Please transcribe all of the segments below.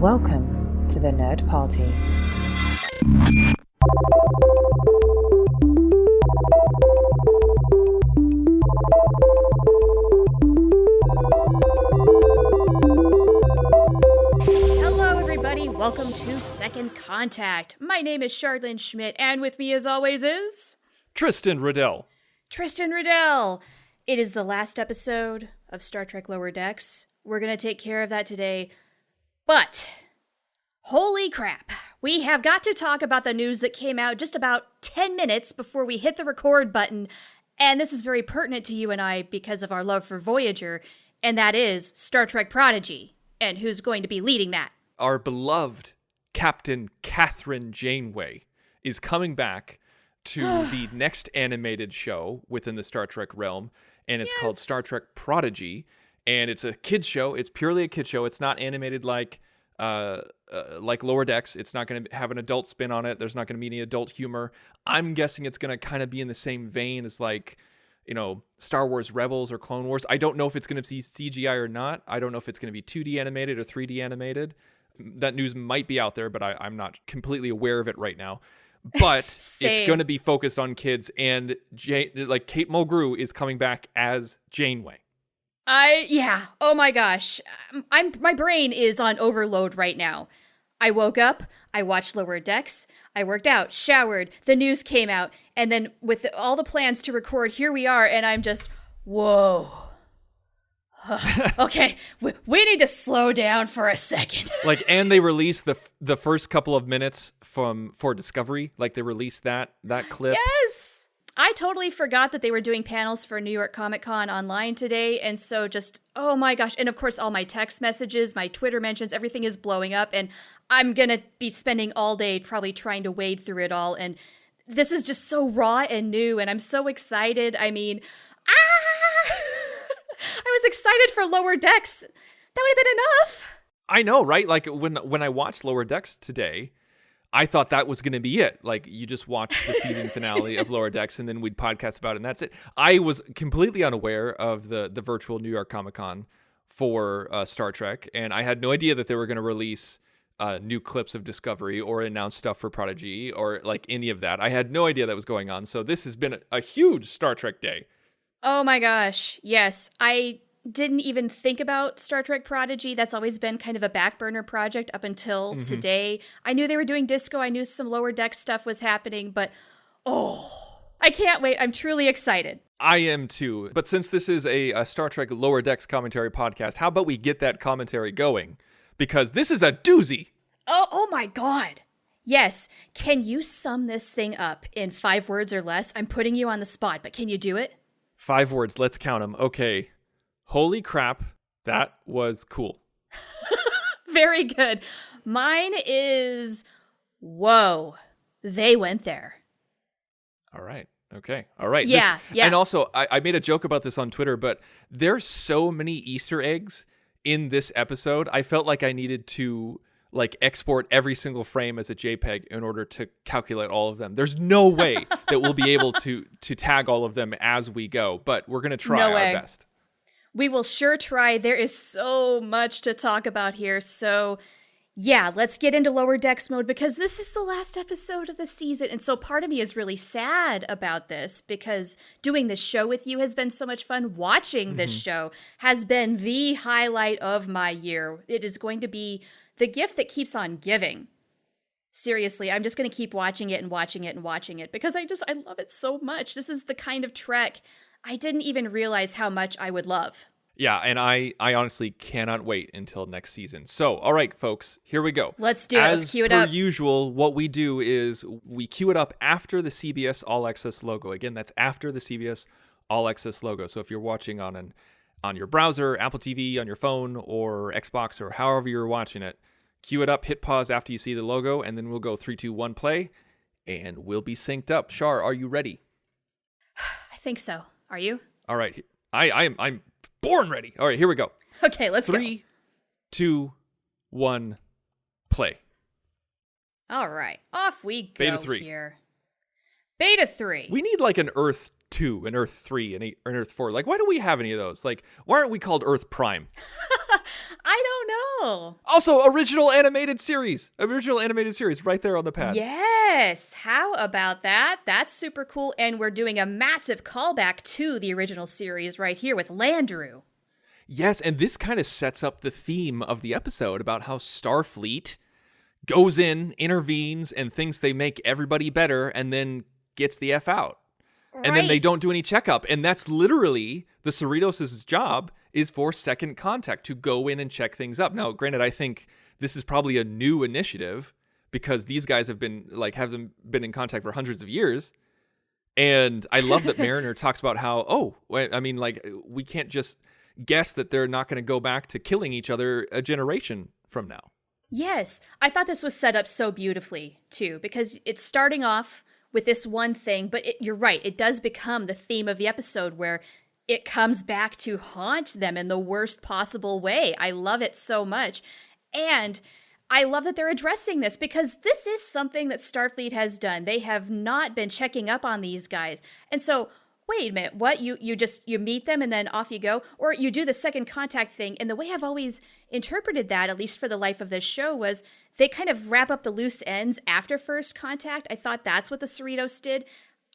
Welcome to the Nerd Party. Hello everybody, welcome to Second Contact. My name is Charlene Schmidt, and with me as always is... Tristan Riddell. Tristan Riddell! It is the last episode of Star Trek Lower Decks. We're going to take care of that today. But, holy crap, we have got to talk about the news that came out just about 10 minutes before we hit the record button. And this is very pertinent to you and I because of our love for Voyager, and that is Star Trek Prodigy, and who's going to be leading that. Our beloved Captain Catherine Janeway is coming back to the next animated show within the Star Trek realm, and it's called Star Trek Prodigy. And it's a kids show. It's purely a kids show. It's not animated like Lower Decks. It's not going to have an adult spin on it. There's not going to be any adult humor. I'm guessing it's going to kind of be in the same vein as Star Wars Rebels or Clone Wars. I don't know if it's going to be CGI or not. I don't know if it's going to be 2D animated or 3D animated. That news might be out there, but I'm not completely aware of it right now. But it's going to be focused on kids, and Kate Mulgrew is coming back as Janeway. Oh my gosh. My brain is on overload right now. I woke up, I watched Lower Decks, I worked out, showered, the news came out, and then with all the plans to record, here we are, and I'm just, whoa. Okay, we need to slow down for a second. And they released the first couple of minutes for Discovery. They released that clip. Yes! I totally forgot that they were doing panels for New York Comic Con online today, and so just, oh my gosh. And of course, all my text messages, my Twitter mentions, everything is blowing up, and I'm gonna be spending all day probably trying to wade through it all, and this is just so raw and new, and I'm so excited. I mean, I was excited for Lower Decks. That would have been enough. I know, right? When I watched Lower Decks today, I thought that was going to be it. You just watch the season finale of Lower Decks, and then we'd podcast about it, and that's it. I was completely unaware of the virtual New York Comic Con for Star Trek, and I had no idea that they were going to release new clips of Discovery or announce stuff for Prodigy or any of that. I had no idea that was going on. So this has been a huge Star Trek day. Oh my gosh, yes. I didn't even think about Star Trek Prodigy. That's always been kind of a back burner project up until today. I knew they were doing disco. I knew some Lower Deck stuff was happening, but I can't wait. I'm truly excited. I am too. But since this is a Star Trek Lower Decks commentary podcast, how about we get that commentary going? Because this is a doozy. Oh my God. Yes. Can you sum this thing up in 5 words or less? I'm putting you on the spot, but can you do it? 5 words. Let's count them. Okay. Holy crap. That was cool. Very good. Mine is, whoa, they went there. All right. Okay. All right. Yeah. And also, I made a joke about this on Twitter, but there's so many Easter eggs in this episode. I felt like I needed to export every single frame as a JPEG in order to calculate all of them. There's no way that we'll be able to tag all of them as we go, but we're going to try our best. We will sure try. There is so much to talk about here. So yeah, let's get into Lower Decks mode because this is the last episode of the season. And so part of me is really sad about this because doing this show with you has been so much fun. Watching this show has been the highlight of my year. It is going to be the gift that keeps on giving. Seriously, I'm just going to keep watching it and watching it and watching it because I love it so much. This is the kind of Trek I didn't even realize how much I would love. Yeah, and I honestly cannot wait until next season. So, all right, folks, here we go. Let's do it. Let's cue it up. As per usual, what we do is we cue it up after the CBS All Access logo. Again, that's after the CBS All Access logo. So if you're watching on your browser, Apple TV, on your phone, or Xbox, or however you're watching it, cue it up, hit pause after you see the logo, and then we'll go 3, 2, 1, play, and we'll be synced up. Shar, are you ready? I think so. Are you? All right. I'm born ready. All right, here we go. Okay, let's go. 3, 2, 1, play. All right, off we go. Beta 3. Here. Beta 3. We need an Earth 2, an Earth 3, an Earth 4. Why don't we have any of those? Why aren't we called Earth Prime? I don't Oh. Also, original animated series right there on the pad. Yes. How about that? That's super cool. And we're doing a massive callback to the original series right here with Landru. Yes, and this kind of sets up the theme of the episode about how Starfleet goes in, intervenes, and thinks they make everybody better, and then gets the F out. Right. And then they don't do any checkup. And that's literally the Cerritos' job, is for Second Contact to go in and check things up. Now, granted, I think this is probably a new initiative because these guys haven't been in contact for hundreds of years. And I love that Mariner talks about how, we can't just guess that they're not going to go back to killing each other a generation from now. Yes, I thought this was set up so beautifully, too, because it's starting off with this one thing, but you're right, it does become the theme of the episode where it comes back to haunt them in the worst possible way. I love it so much. And I love that they're addressing this because this is something that Starfleet has done. They have not been checking up on these guys. And so, wait a minute, what? You meet them and then off you go? Or you do the Second Contact thing. And the way I've always interpreted that, at least for the life of this show, was they kind of wrap up the loose ends after First Contact. I thought that's what the Cerritos did.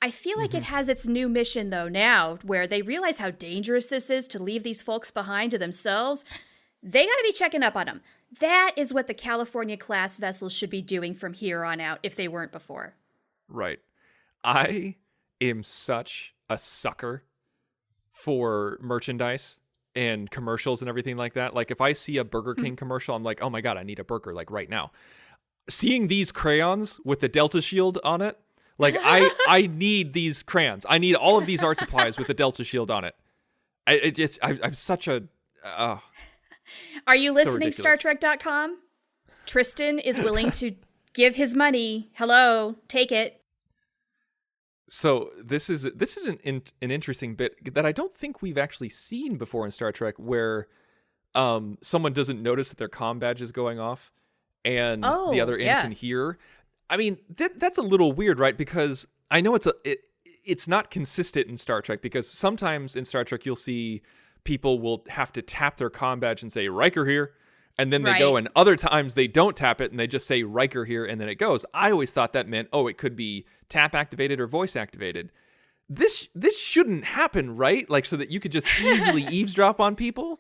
I feel like it has its new mission, though, now, where they realize how dangerous this is to leave these folks behind to themselves. They got to be checking up on them. That is what the California-class vessels should be doing from here on out, if they weren't before. Right. I am such a sucker for merchandise and commercials and everything like that. Like, if I see a Burger King commercial, I'm like, oh my God, I need a burger, like, right now. Seeing these crayons with the Delta Shield on it, like, I need these crayons. I need all of these art supplies with the Delta Shield on it. I'm such a... Are you listening, so StarTrek.com? Tristan is willing to give his money. Hello, take it. So this is an interesting bit that I don't think we've actually seen before in Star Trek, where someone doesn't notice that their comm badge is going off and the other end can hear. I mean, that's a little weird, right? Because I know it's not consistent in Star Trek, because sometimes in Star Trek you'll see people will have to tap their comm badge and say Riker here, and then they go, and other times they don't tap it and they just say Riker here and then it goes. I always thought that meant, it could be tap activated or voice activated. This shouldn't happen, right? Like, so that you could just easily eavesdrop on people?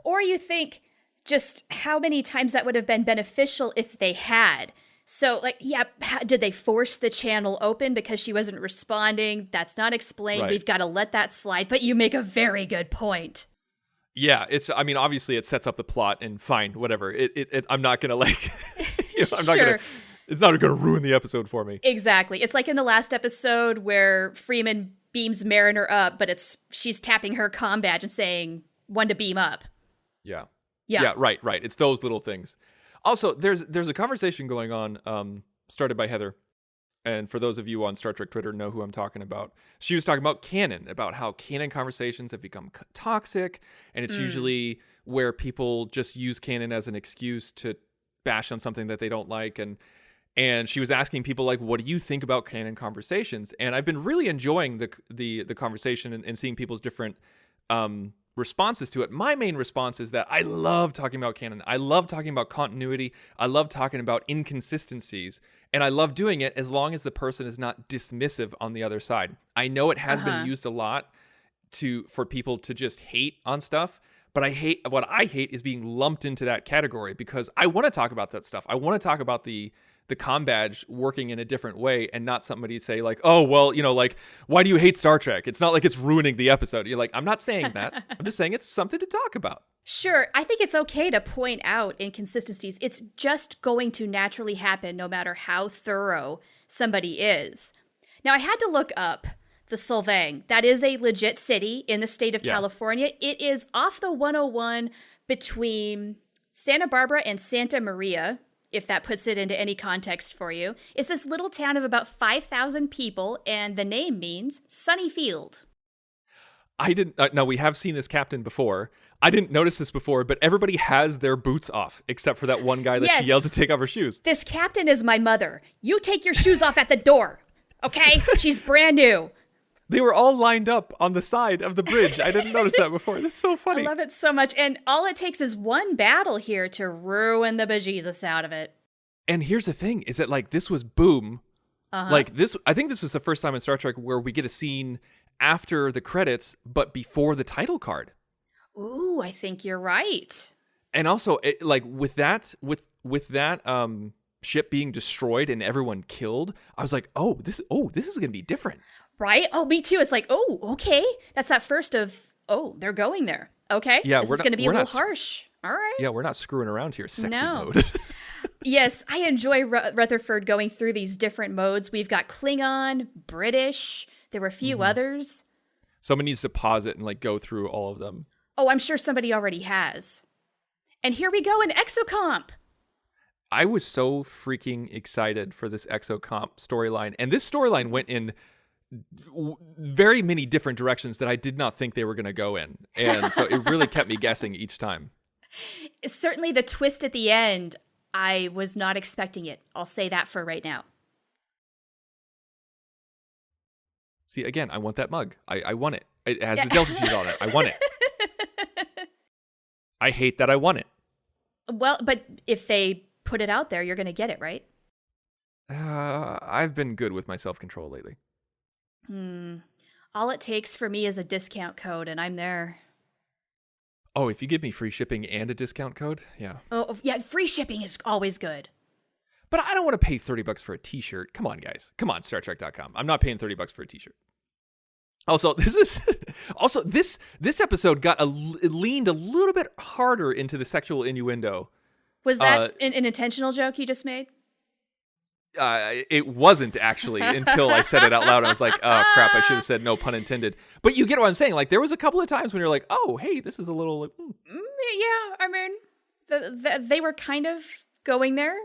Or you think just how many times that would have been beneficial if they had. So, like, did they force the channel open because she wasn't responding? That's not explained. Right. We've got to let that slide. But you make a very good point. Yeah, obviously it sets up the plot, and fine, whatever. I'm not going to, like, it's not going to ruin the episode for me. Exactly. It's like in the last episode where Freeman beams Mariner up, but she's tapping her comm badge and saying, "One to beam up." Yeah, right. It's those little things. Also, there's a conversation going on, started by Heather, and for those of you on Star Trek Twitter know who I'm talking about. She was talking about canon, about how canon conversations have become toxic, and it's usually where people just use canon as an excuse to bash on something that they don't like, and she was asking people, like, what do you think about canon conversations? And I've been really enjoying the conversation and seeing people's different responses to it. My main response is that I love talking about canon. I love talking about continuity. I love talking about inconsistencies. And I love doing it as long as the person is not dismissive on the other side. I know it has been used a lot for people to just hate on stuff, but what I hate is being lumped into that category, because I want to talk about that stuff. I want to talk about the comm badge working in a different way, and not somebody say, like, oh, well, like, why do you hate Star Trek? It's not like it's ruining the episode. You're like, I'm not saying that. I'm just saying it's something to talk about. Sure. I think it's okay to point out inconsistencies. It's just going to naturally happen no matter how thorough somebody is. Now, I had to look up the Solvang. That is a legit city in the state of California. It is off the 101 between Santa Barbara and Santa Maria, if that puts it into any context for you. It's this little town of about 5,000 people, and the name means sunny field. I didn't no, we have seen this captain before. I didn't notice this before, but everybody has their boots off, except for that one guy that she yelled to take off her shoes. This captain is my mother. You take your shoes off at the door, okay? She's brand new. They were all lined up on the side of the bridge. I didn't notice that before. That's so funny. I love it so much. And all it takes is one battle here to ruin the bejesus out of it. And here's the thing, is that like this was boom. Uh-huh. Like this, I think this was the first time in Star Trek where we get a scene after the credits, but before the title card. Ooh, I think you're right. And also, like with that ship being destroyed and everyone killed, I was like, this is gonna be different. Right? Oh, me too. It's like, oh, okay. That's that first of, oh, they're going there. Okay. Yeah, this is going to be a little harsh. All right. Yeah, we're not screwing around here. Sexy No. mode. Yes, I enjoy Rutherford going through these different modes. We've got Klingon, British. There were a few others. Someone needs to pause it and like go through all of them. Oh, I'm sure somebody already has. And here we go in Exocomp. I was so freaking excited for this Exocomp storyline. And this storyline went in very many different directions that I did not think they were going to go in. And so it really kept me guessing each time. Certainly the twist at the end, I was not expecting it. I'll say that for right now. See, again, I want that mug. I want it. It has the Delta cheese on it. I want it. I hate that I want it. Well, but if they put it out there, you're going to get it, right? I've been good with my self-control lately. All it takes for me is a discount code, and I'm there. Oh, if you give me free shipping and a discount code, yeah. Oh, yeah, free shipping is always good. But I don't want to pay $30 for a t-shirt. Come on, guys. Come on, StarTrek.com. I'm not paying $30 for a t-shirt. Also, this episode it leaned a little bit harder into the sexual innuendo. Was that an intentional joke you just made? It wasn't actually until I said it out loud. I was like, oh crap, I should have said no pun intended. But you get what I'm saying. Like there was a couple of times when you're like, oh, hey, this is a little like, Yeah, I mean, they were kind of going there.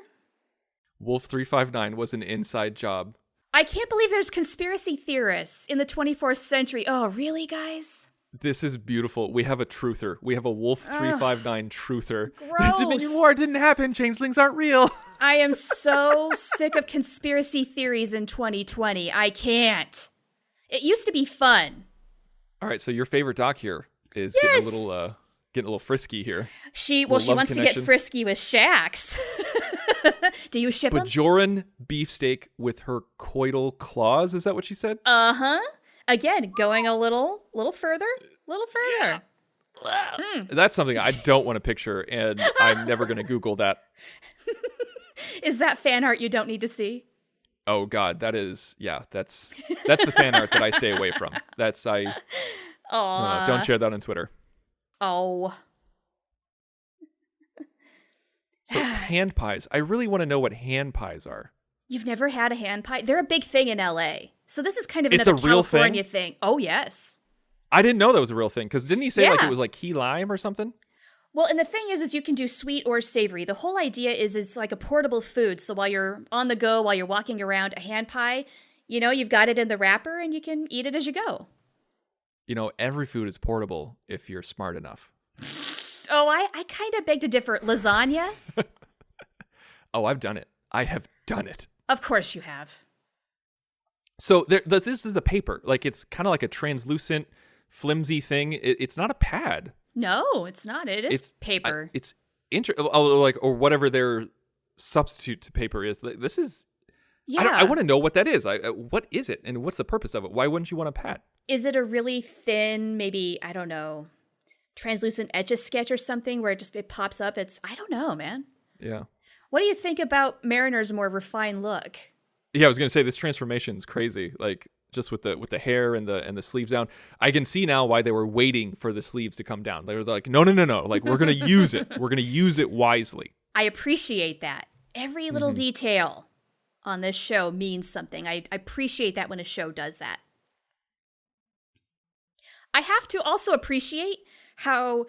Wolf 359 was an inside job. I can't believe there's conspiracy theorists in the 24th century. Oh, really, guys? This is beautiful. We have a truther. We have a Wolf 359 truther. Gross. Dominion War didn't happen. Changelings aren't real. I am so sick of conspiracy theories in 2020. I can't. It used to be fun. All right, so your favorite doc here is Yes. getting a little frisky here. She wants to get frisky with Shax. Do you ship him? Bajoran beefsteak with her coital claws. Is that what she said? Uh-huh. Again, going a little further. Yeah. That's something I don't want to picture, and I'm never going to Google that. Is that fan art you don't need to see? Oh God, that's the fan art that I stay away from. Don't share that on Twitter. Oh. So hand pies. I really want to know what hand pies are. You've never had a hand pie? They're a big thing in LA. So this is kind of It's another a real California thing. Oh, yes. I didn't know that was a real thing, because didn't he say like Yeah. it was like key lime or something? Well, and the thing is you can do sweet or savory. The whole idea is it's like a portable food. So while you're on the go, while you're walking around, a hand pie, you've got it in the wrapper and you can eat it as you go. Every food is portable if you're smart enough. Oh, I kind of beg to differ. Lasagna? Oh, I've done it. I have done it. Of course you have. So this is a paper. Like it's kind of like a translucent, flimsy thing. It's not a pad. No, it's not. It's paper. Or whatever their substitute to paper is. This is. Yeah. I want to know what that is. What is it, and what's the purpose of it? Why wouldn't you want a pad? Is it a really thin, maybe, I don't know, translucent Etch-a-Sketch or something where it pops up? I don't know, man. Yeah. What do you think about Mariner's more refined look? Yeah, I was gonna say this transformation is crazy. Like just with the hair and the sleeves down. I can see now why they were waiting for the sleeves to come down. They were like, no. Like we're gonna use it. We're gonna use it wisely. I appreciate that. Every little detail on this show means something. I appreciate that when a show does that. I have to also appreciate how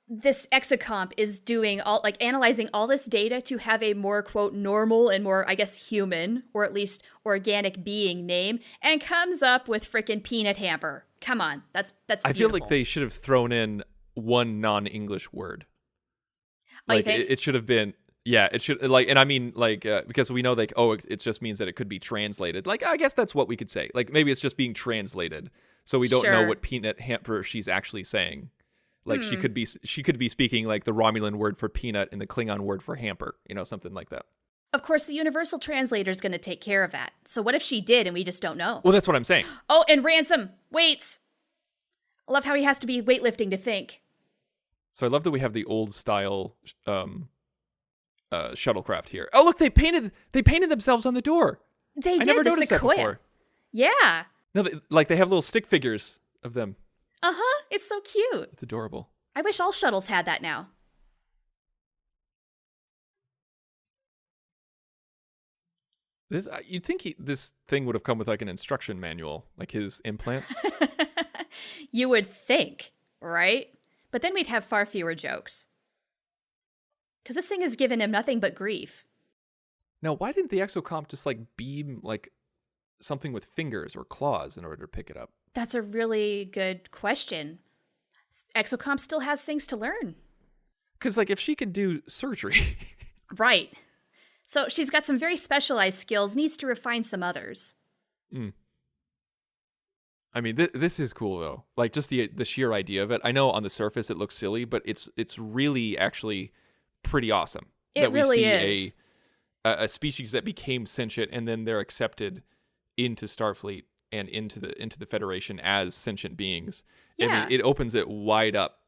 this Exocomp is doing analyzing all this data to have a more, quote, normal and more, I guess, human, or at least organic being name, and comes up with frickin' peanut hamper. Come on, that's beautiful. I feel like they should have thrown in one non-English word. Oh, Like it should have been, Yeah, it should like, and I mean like because we know like it just means that it could be translated. Like I guess that's what we could say. Like maybe it's just being translated, so we don't know Sure. what peanut hamper she's actually saying. Like she could be speaking like the Romulan word for peanut and the Klingon word for hamper, something like that. Of course, the universal translator is going to take care of that. So what if she did and we just don't know? Well, that's what I'm saying. Oh, and Ransom, weights. I love how he has to be weightlifting to think. So I love that we have the old style shuttlecraft here. Oh, look, they painted themselves on the door. They I did never the noticed Sequoia. that before. Yeah. No, they have little stick figures of them. Uh-huh. It's so cute. It's adorable. I wish all shuttles had that now. You'd think this thing would have come with like an instruction manual, like his implant. You would think, right? But then we'd have far fewer jokes. Because this thing has given him nothing but grief. Now, why didn't the exocomp just like beam like something with fingers or claws in order to pick it up? That's a really good question. Exocomp still has things to learn. Because like if she could do surgery. Right. So she's got some very specialized skills, needs to refine some others. I mean, this is cool though. Like just the sheer idea of it. I know on the surface it looks silly, but it's really actually pretty awesome. It really is. We see a species that became sentient and then they're accepted into Starfleet and into the Federation as sentient beings. Yeah. I mean, it opens it wide up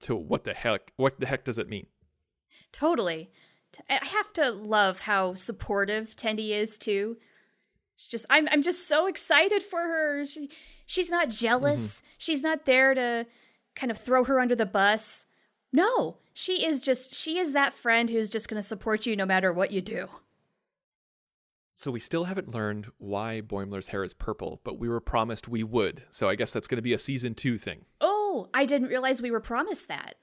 to what the heck does it mean? Totally. I have to love how supportive Tendi is too. It's just I'm just so excited for her. She's not jealous. Mm-hmm. She's not there to kind of throw her under the bus. No, she is that friend who's just going to support you no matter what you do. So we still haven't learned why Boimler's hair is purple, but we were promised we would. So I guess that's going to be a season 2 thing. Oh, I didn't realize we were promised that.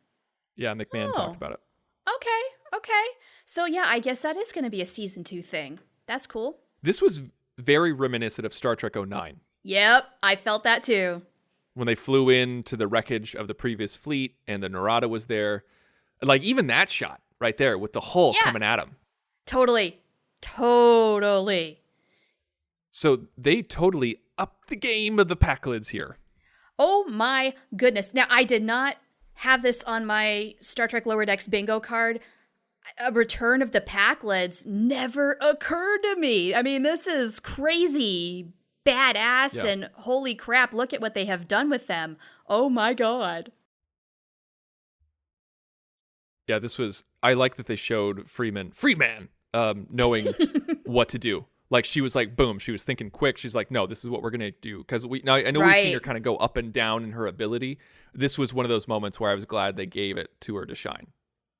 Yeah, McMahon talked about it. Okay. So yeah, I guess that is going to be a season 2 thing. That's cool. This was very reminiscent of Star Trek 09. Yep, I felt that too. When they flew into the wreckage of the previous fleet and the Narada was there. Like even that shot right there with the hull coming at him. Totally. So they totally upped the game of the Packlids here. Oh my goodness. Now, I did not have this on my Star Trek Lower Decks bingo card. A return of the Packlids never occurred to me. I mean, this is crazy badass and holy crap, look at what they have done with them. Oh my god. Yeah, I like that they showed Freeman, knowing what to do. Like she was like, boom, she was thinking quick. She's like, no, this is what we're going to do. Because I know we've seen her kind of go up and down in her ability. This was one of those moments where I was glad they gave it to her to shine.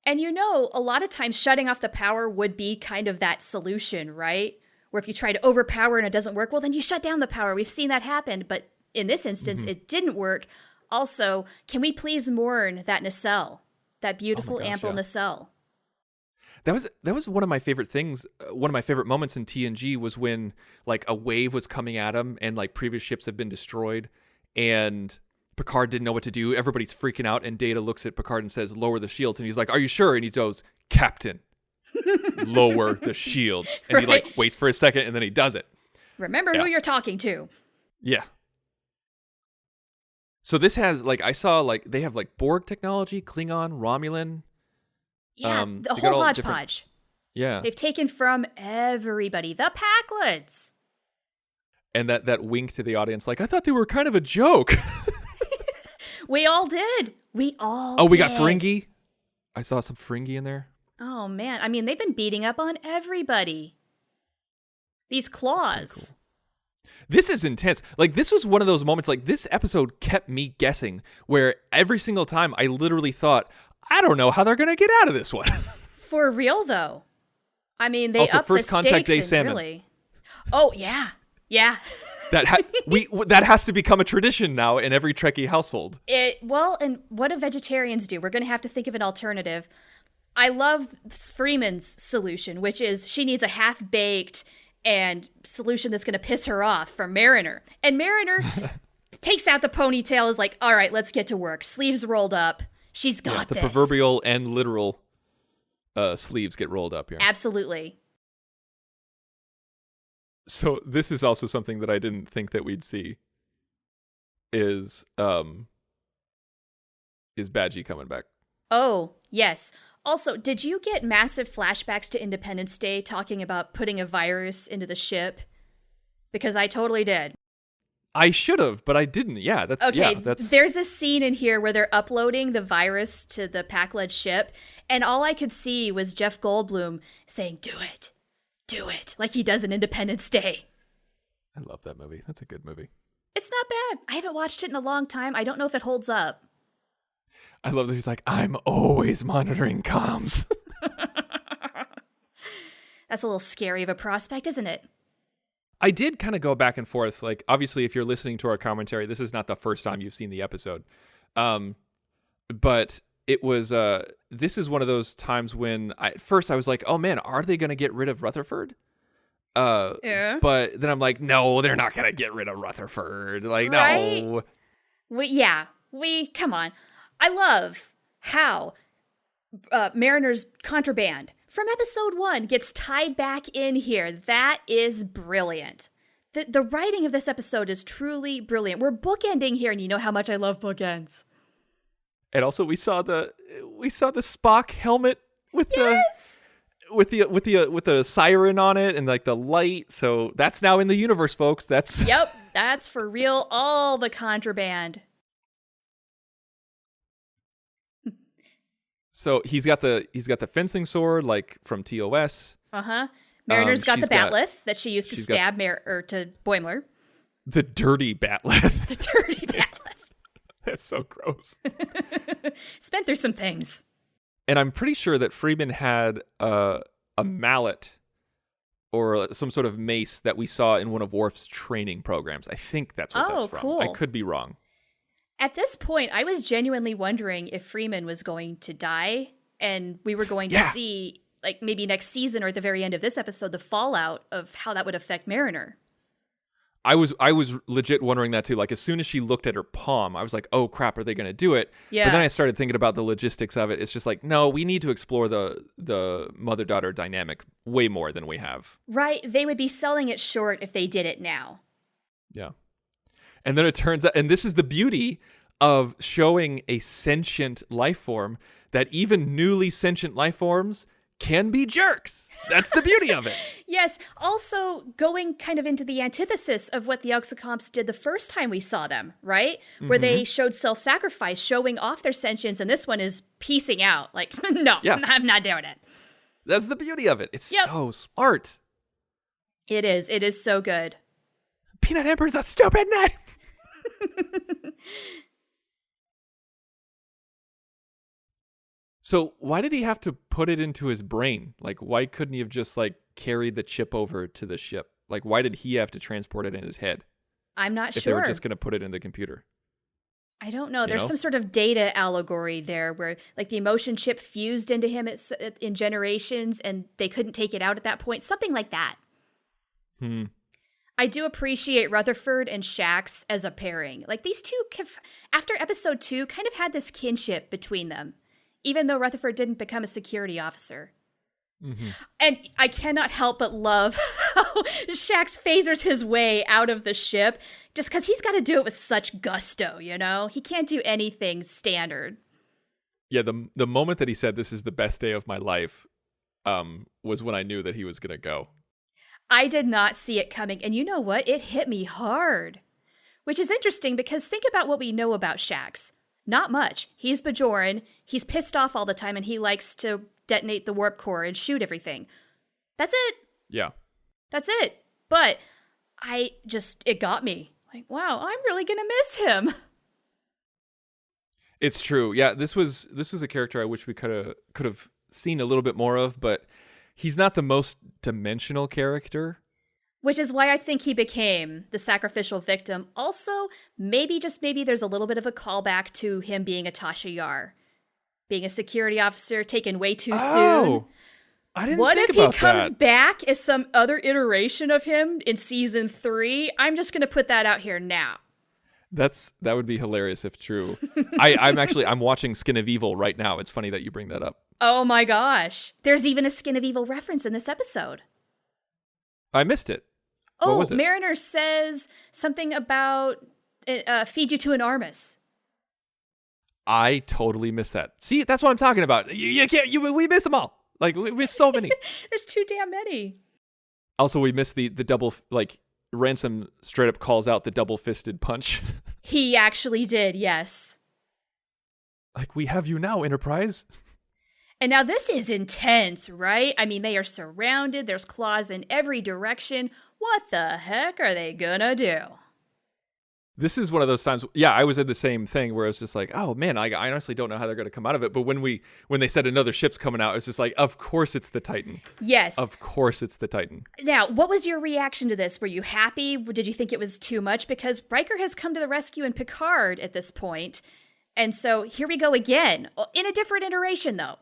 And a lot of times shutting off the power would be kind of that solution, right? Where if you try to overpower and it doesn't work, well, then you shut down the power. We've seen that happen. But in this instance, it didn't work. Also, can we please mourn that nacelle? That beautiful, ample nacelle. That was one of my favorite things. One of my favorite moments in TNG was when like a wave was coming at him and like previous ships have been destroyed and Picard didn't know what to do. Everybody's freaking out and Data looks at Picard and says, lower the shields. And he's like, are you sure? And he goes, Captain, lower the shields. And he like waits for a second and then he does it. Remember who you're talking to. Yeah. So this has like, I saw like, they have like Borg technology, Klingon, Romulan. Yeah, the whole hodgepodge. Yeah. They've taken from everybody. The Packlids. And that wink to the audience, like, I thought they were kind of a joke. We all did. We got Ferengi. I saw some Ferengi in there. Oh, man. I mean, they've been beating up on everybody. These claws. Cool. This is intense. Like, this was one of those moments, like, this episode kept me guessing, where every single time I literally thought, I don't know how they're going to get out of this one. For real, though. I mean, they also, upped first the contact stakes day and salmon. Really... Oh, yeah. Yeah. That has to become a tradition now in every Trekkie household. And what do vegetarians do? We're going to have to think of an alternative. I love Freeman's solution, which is she needs a half-baked and solution that's going to piss her off from Mariner. And Mariner takes out the ponytail, is like, all right, let's get to work. Sleeves rolled up. She's got the this. proverbial and literal sleeves get rolled up here. Absolutely. So this is also something that I didn't think that we'd see. Is Badgie coming back? Oh, yes. Also, did you get massive flashbacks to Independence Day talking about putting a virus into the ship? Because I totally did. I should have, but I didn't. Yeah, that's okay. Yeah, that's... There's a scene in here where they're uploading the virus to the Pac-Led ship, and all I could see was Jeff Goldblum saying, "Do it," like he does in Independence Day. I love that movie. That's a good movie. It's not bad. I haven't watched it in a long time. I don't know if it holds up. I love that he's like, "I'm always monitoring comms." That's a little scary of a prospect, isn't it? I did kind of go back and forth. Like, obviously, if you're listening to our commentary, this is not the first time you've seen the episode. But it was, this is one of those times when at first I was like, oh man, are they going to get rid of Rutherford? Yeah. But then I'm like, no, they're not going to get rid of Rutherford. Like, right? no. Come on. I love how Mariner's contraband from episode 1 gets tied back in here. That is brilliant. The writing of this episode is truly brilliant. We're bookending here, and you know how much I love bookends. And also, we saw the Spock helmet with yes! with the siren on it and like the light. So that's now in the universe, folks. That's Yep, that's for real. All the contraband. So he's got the fencing sword like from TOS. Mariner's got the batleth that she used to stab to Boimler. The dirty batleth. The dirty batleth. That's so gross. It's been through some things. And I'm pretty sure that Freeman had a mallet or some sort of mace that we saw in one of Worf's training programs. I think that's what that's from. Cool. I could be wrong. At this point, I was genuinely wondering if Freeman was going to die, and we were going to see, like maybe next season or at the very end of this episode, the fallout of how that would affect Mariner. I was legit wondering that too. Like as soon as she looked at her palm, I was like, "Oh crap, are they going to do it?" Yeah. But then I started thinking about the logistics of it. It's just like, no, we need to explore the mother-daughter dynamic way more than we have. Right? They would be selling it short if they did it now. Yeah. And then it turns out, and this is the beauty of showing a sentient life form, that even newly sentient life forms can be jerks. That's the beauty of it. Yes. Also going kind of into the antithesis of what the Auxicomps did the first time we saw them, right? Where they showed self-sacrifice, showing off their sentience, and this one is piecing out. Like, no, I'm not doing it. That's the beauty of it. It's so smart. It is. It is so good. Peanut Emperor's a stupid name. So why did he have to put it into his brain? Like, why couldn't he have just like carried the chip over to the ship? Like, why did he have to transport it in his head? I'm not if sure. They were just going to put it in the computer. I don't know. There's some sort of data allegory there where like the emotion chip fused into him in generations and they couldn't take it out at that point. Something like that. I do appreciate Rutherford and Shax as a pairing. Like these two, after episode 2, kind of had this kinship between them, even though Rutherford didn't become a security officer. And I cannot help but love how Shax phasers his way out of the ship just because he's got to do it with such gusto, you know? He can't do anything standard. Yeah, the moment that he said, "This is the best day of my life," was when I knew that he was going to go. I did not see it coming, and you know what? It hit me hard. Which is interesting because think about what we know about Shax. Not much. He's Bajoran, he's pissed off all the time, and he likes to detonate the warp core and shoot everything. That's it. Yeah. That's it. But it got me. Like, wow, I'm really gonna miss him. It's true. Yeah, this was a character I wish we could have seen a little bit more of, but he's not the most dimensional character. Which is why I think he became the sacrificial victim. Also, maybe there's a little bit of a callback to him being a Tasha Yar. Being a security officer taken way too soon. I didn't what think if about he comes that. back as some other iteration of him in season 3? I'm just going to put that out here now. That would be hilarious if true. I'm watching Skin of Evil right now. It's funny that you bring that up. Oh my gosh. There's even a Skin of Evil reference in this episode. I missed it. Oh, What was it? Mariner says something about feed you to an Armus. I totally missed that. See, that's what I'm talking about. You can't. We miss them all. Like we miss so many. There's too damn many. Also, we missed the double, like, Ransom straight up calls out the double-fisted punch. He actually did, yes. Like, we have you now, Enterprise. And now this is intense, right? I mean, they are surrounded. There's claws in every direction. What the heck are they gonna do? This is one of those times. Yeah, I was in the same thing where it's just like, oh man, I honestly don't know how they're going to come out of it. But when they said another ship's coming out, it's just like, of course it's the Titan. Yes. Of course it's the Titan. Now, what was your reaction to this? Were you happy? Did you think it was too much? Because Riker has come to the rescue in Picard at this point. And so here we go again, in a different iteration though.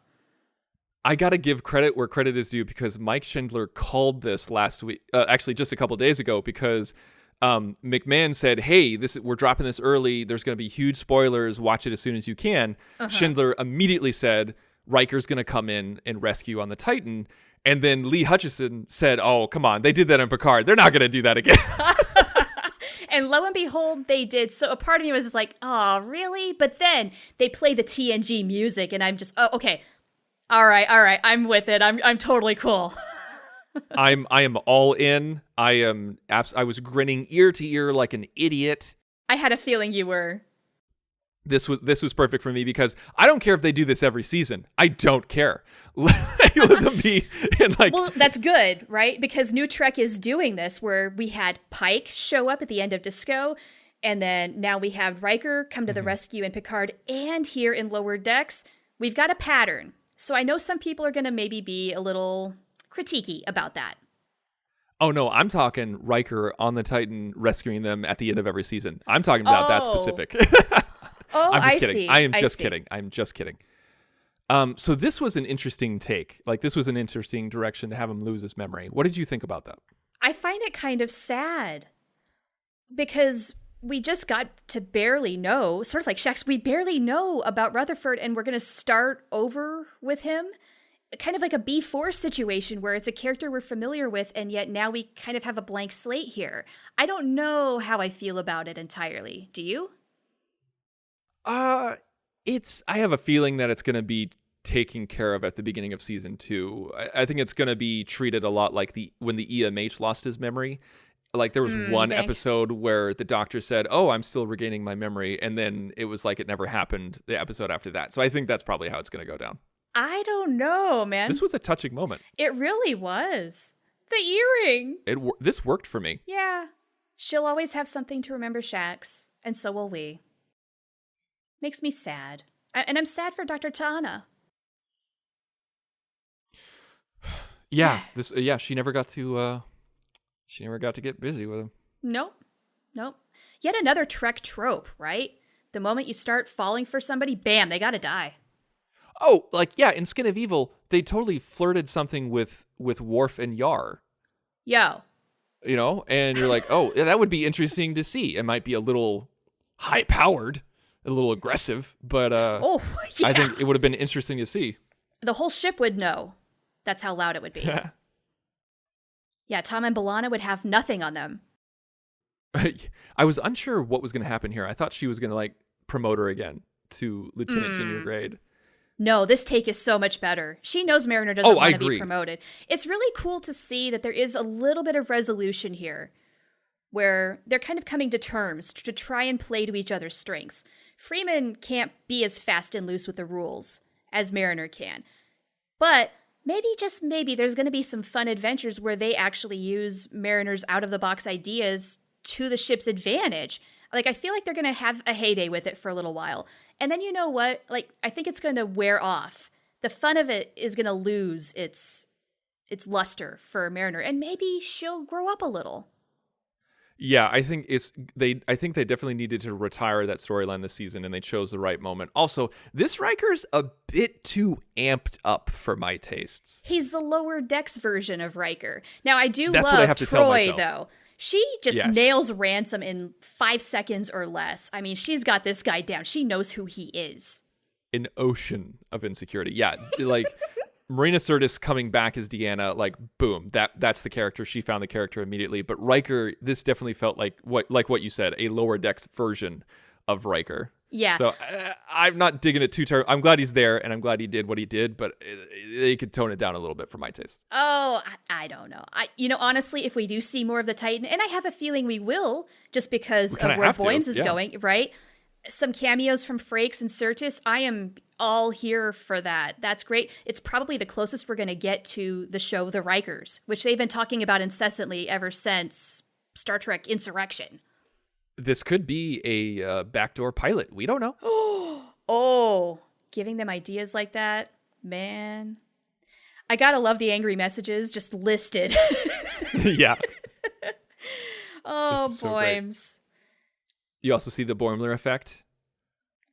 I got to give credit where credit is due because Mike Schindler called this last week, actually just a couple days ago, because McMahon said, hey, we're dropping this early. There's going to be huge spoilers. Watch it as soon as you can. Schindler immediately said, Riker's going to come in and rescue on the Titan. And then Lee Hutchison said, oh, come on. They did that in Picard. They're not going to do that again. And lo and behold, they did. So a part of me was just like, oh, really? But then they play the TNG music and I'm just, oh, okay. All right. I'm with it. I'm totally cool. I am all in. I was grinning ear to ear like an idiot. I had a feeling you were. This was perfect for me because I don't care if they do this every season. I don't care. Let them be in like. Well, that's good, right? Because New Trek is doing this where we had Pike show up at the end of Disco, and then now we have Riker come to the rescue in Picard, and here in Lower Decks, we've got a pattern. So I know some people are going to maybe be a little critiquey about that. Oh no, I'm talking Riker on the Titan rescuing them at the end of every season. I'm talking about that specific. I'm just kidding. See. I am just kidding. I'm just kidding. So this was an interesting take. Like this was an interesting direction to have him lose his memory. What did you think about that? I find it kind of sad because we just got to barely know, sort of like Shax, we barely know about Rutherford and we're going to start over with him. Kind of like a B4 situation where it's a character we're familiar with and yet now we kind of have a blank slate here. I don't know how I feel about it entirely. Do you? I have a feeling that it's going to be taken care of at the beginning of season 2. I think it's going to be treated a lot like when the EMH lost his memory. Like there was one episode where the doctor said, oh, I'm still regaining my memory. And then it was like it never happened the episode after that. So I think that's probably how it's going to go down. I don't know, man. This was a touching moment. It really was. The earring. This worked for me. Yeah. She'll always have something to remember Shax, and so will we. Makes me sad. And I'm sad for Dr. Ta'ana. Yeah, she never got to get busy with him. Nope. Yet another Trek trope, right? The moment you start falling for somebody, bam, they gotta die. Oh, like, yeah, in Skin of Evil, they totally flirted something with Worf and Yar. Yo. You know, and you're like, oh, that would be interesting to see. It might be a little high-powered, a little aggressive, but yeah. I think it would have been interesting to see. The whole ship would know. That's how loud it would be. Yeah, Tom and B'Elanna would have nothing on them. I was unsure what was going to happen here. I thought she was going to, like, promote her again to Lieutenant Junior grade. No, this take is so much better. She knows Mariner doesn't want to be promoted. It's really cool to see that there is a little bit of resolution here where they're kind of coming to terms to try and play to each other's strengths. Freeman can't be as fast and loose with the rules as Mariner can. But maybe, just maybe, there's going to be some fun adventures where they actually use Mariner's out-of-the-box ideas to the ship's advantage. Like, I feel like they're going to have a heyday with it for a little while. And then you know what? Like, I think it's going to wear off. The fun of it is going to lose its luster for Mariner. And maybe she'll grow up a little. Yeah, I think they definitely needed to retire that storyline this season, and they chose the right moment. Also, this Riker's a bit too amped up for my tastes. He's the Lower Decks version of Riker. Now, I do That's love what I have to tell Troy, myself. though. She just nails Ransom in 5 seconds or less. I mean, she's got this guy down. She knows who he is. an ocean of insecurity. Yeah, like Marina Sirtis coming back as Deanna, like boom, that's the character. She found the character immediately. But Riker, this definitely felt like what you said, a Lower Decks version of Riker. Yeah. So I'm not digging it too terribly. I'm glad he's there, and I'm glad he did what he did, but they could tone it down a little bit for my taste. Oh, I don't know. Honestly, if we do see more of the Titan, and I have a feeling we will, just because of where Boymes is going, right? Some cameos from Frakes and Sirtis. I am all here for that. That's great. It's probably the closest we're going to get to the show The Rikers, which they've been talking about incessantly ever since Star Trek Insurrection. This could be a backdoor pilot. We don't know. Oh, giving them ideas like that, man. I gotta love the angry messages just listed. Yeah. Oh, so Boymes. You also see the Boimler effect?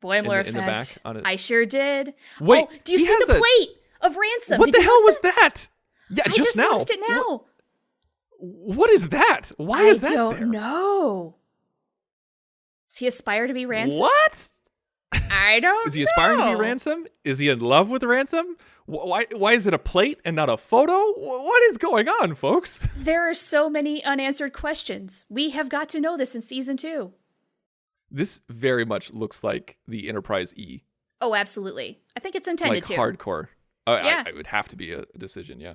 Boimler effect. In the back on it. I sure did. Wait, do you see the plate of ransom? What the hell was that? Yeah, I just now. noticed it now. What is that? Why is that there? I don't know. Does he aspire to be Ransom? What? I don't know. Is he aspiring to be Ransom? Is he in love with Ransom? Why is it a plate and not a photo? What is going on, folks? There are so many unanswered questions. We have got to know this in season 2. This very much looks like the Enterprise E. Oh, absolutely. I think it's intended to. Hardcore. Yeah. It would have to be a decision, yeah.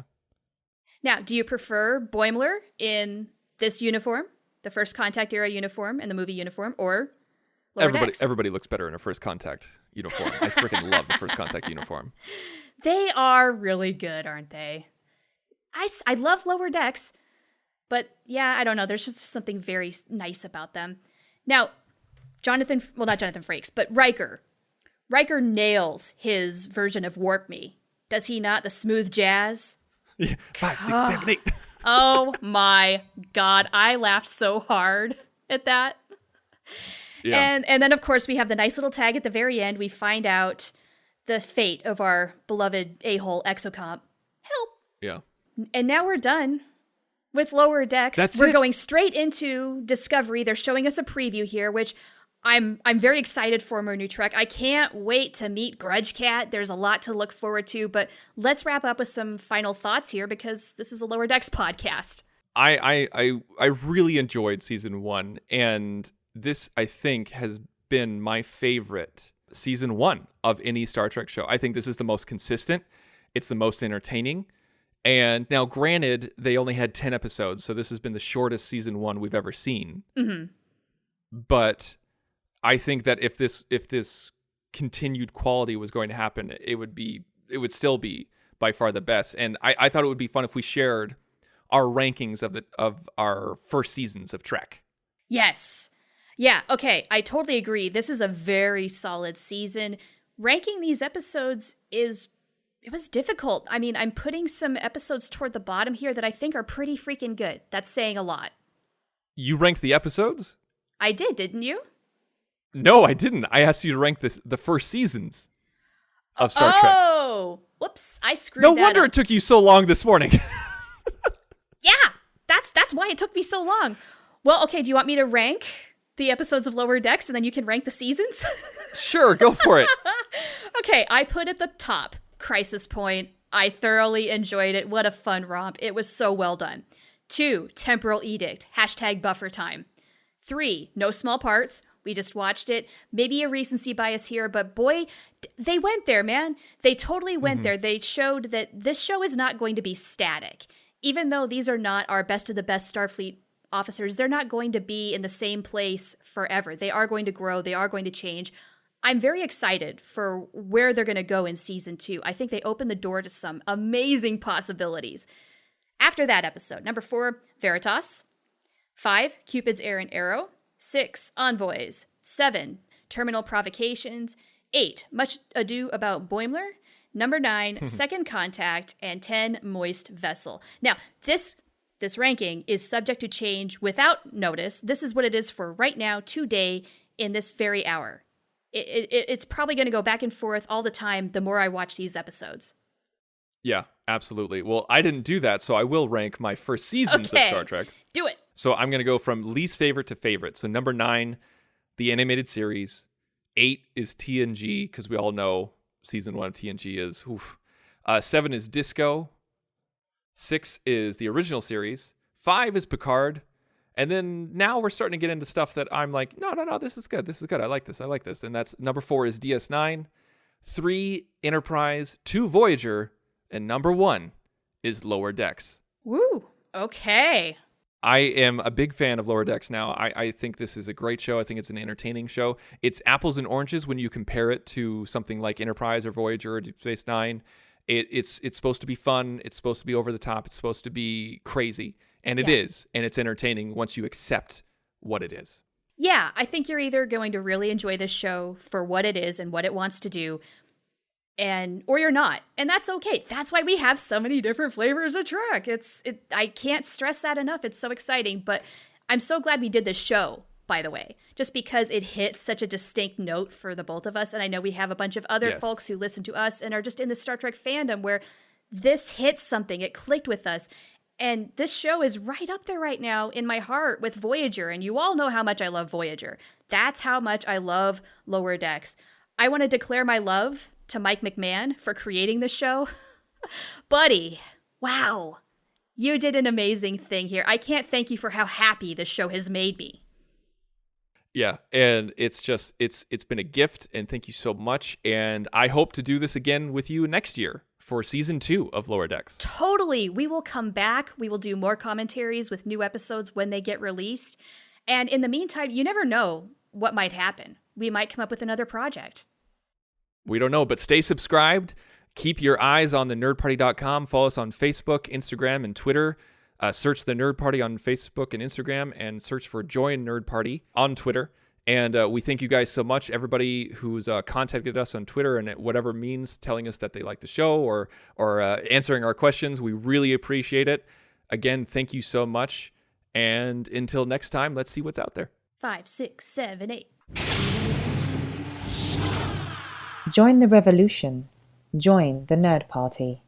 Now, do you prefer Boimler in this uniform, the First Contact era uniform and the movie uniform, or Lower Decks? Everybody looks better in a First Contact uniform. I freaking love the First Contact uniform. They are really good, aren't they? I love Lower Decks, but yeah, I don't know. There's just something very nice about them. Now, not Jonathan Frakes, but Riker. Riker nails his version of Warp Me. Does he not? The smooth jazz? Yeah, 5, 6, 7, 8. Oh my God. I laughed so hard at that. Yeah. And then, of course, we have the nice little tag at the very end. We find out the fate of our beloved a-hole Exocomp. Help. Yeah. And now we're done with Lower Decks. We're going straight into Discovery. They're showing us a preview here, which I'm very excited for more new Trek. I can't wait to meet Grudge Cat. There's a lot to look forward to, but let's wrap up with some final thoughts here because this is a Lower Decks podcast. I really enjoyed season 1, and this, I think, has been my favorite season 1 of any Star Trek show. I think this is the most consistent. It's the most entertaining. And now, granted, they only had 10 episodes, so this has been the shortest season 1 we've ever seen. Mm-hmm. But I think that if this continued quality was going to happen, it would still be by far the best. And I thought it would be fun if we shared our rankings of our first seasons of Trek. Yes. Yeah, okay, I totally agree. This is a very solid season. Ranking these episodes it was difficult. I mean, I'm putting some episodes toward the bottom here that I think are pretty freaking good. That's saying a lot. You ranked the episodes? I did, didn't you? No, I didn't. I asked you to rank the first seasons of Star Trek. Oh, whoops! I screwed that up. No wonder it took you so long this morning. Yeah, that's why it took me so long. Well, okay, do you want me to rank the episodes of Lower Decks and then you can rank the seasons? Sure, go for it. Okay, I put at the top Crisis Point. I thoroughly enjoyed it. What a fun romp. It was so well done. 2, Temporal Edict. #buffer time. 3, No Small Parts. We just watched it. Maybe a recency bias here, but boy, they went there, man. They totally went there. They showed that this show is not going to be static. Even though these are not our best of the best Starfleet officers, they're not going to be in the same place forever. They are going to grow. They are going to change. I'm very excited for where they're going to go in season 2. I think they open the door to some amazing possibilities. After that episode, number 4, Veritas. 5, Cupid's Errant Arrow. 6, Envoys. 7, Terminal Provocations. 8, Much Ado About Boimler. Number 9, Second Contact. And 10, Moist Vessel. Now, this ranking is subject to change without notice. This is what it is for right now, today, in this very hour. It's probably going to go back and forth all the time the more I watch these episodes. Yeah, absolutely. Well, I didn't do that, so I will rank my first seasons of Star Trek. Do it. So I'm going to go from least favorite to favorite. So number 9, the animated series. 8 is TNG, because we all know season 1 of TNG is. Oof. 7 is Disco. 6 is the original series. 5 is Picard. And then now we're starting to get into stuff that I'm like, no, this is good. This is good. I like this. And that's number 4 is DS9. 3, Enterprise. 2, Voyager. And number 1 is Lower Decks. Woo. Okay. I am a big fan of Lower Decks now. I think this is a great show. I think it's an entertaining show. It's apples and oranges when you compare it to something like Enterprise or Voyager or Deep Space Nine. It's supposed to be fun. It's supposed to be over the top. It's supposed to be crazy. And it is. And it's entertaining once you accept what it is. Yeah, I think you're either going to really enjoy this show for what it is and what it wants to do, or you're not. And that's okay. That's why we have so many different flavors of Trek. I can't stress that enough. It's so exciting. But I'm so glad we did this show, by the way, just because it hits such a distinct note for the both of us. And I know we have a bunch of other folks who listen to us and are just in the Star Trek fandom where this hits something. It clicked with us. And this show is right up there right now in my heart with Voyager. And you all know how much I love Voyager. That's how much I love Lower Decks. I want to declare my love to Mike McMahon for creating the show. Buddy, wow. You did an amazing thing here. I can't thank you for how happy this show has made me. Yeah, and it's been a gift, and thank you so much. And I hope to do this again with you next year for season 2 of Lower Decks. Totally. We will come back. We will do more commentaries with new episodes when they get released. And in the meantime, you never know what might happen. We might come up with another project. We don't know, but stay subscribed. Keep your eyes on thenerdparty.com. Follow us on Facebook, Instagram, and Twitter. Search The Nerd Party on Facebook and Instagram, and search for Join Nerd Party on Twitter. And we thank you guys so much. Everybody who's contacted us on Twitter and whatever means telling us that they like the show or answering our questions. We really appreciate it. Again, thank you so much. And until next time, let's see what's out there. 5, 6, 7, 8. Join the revolution. Join the Nerd Party.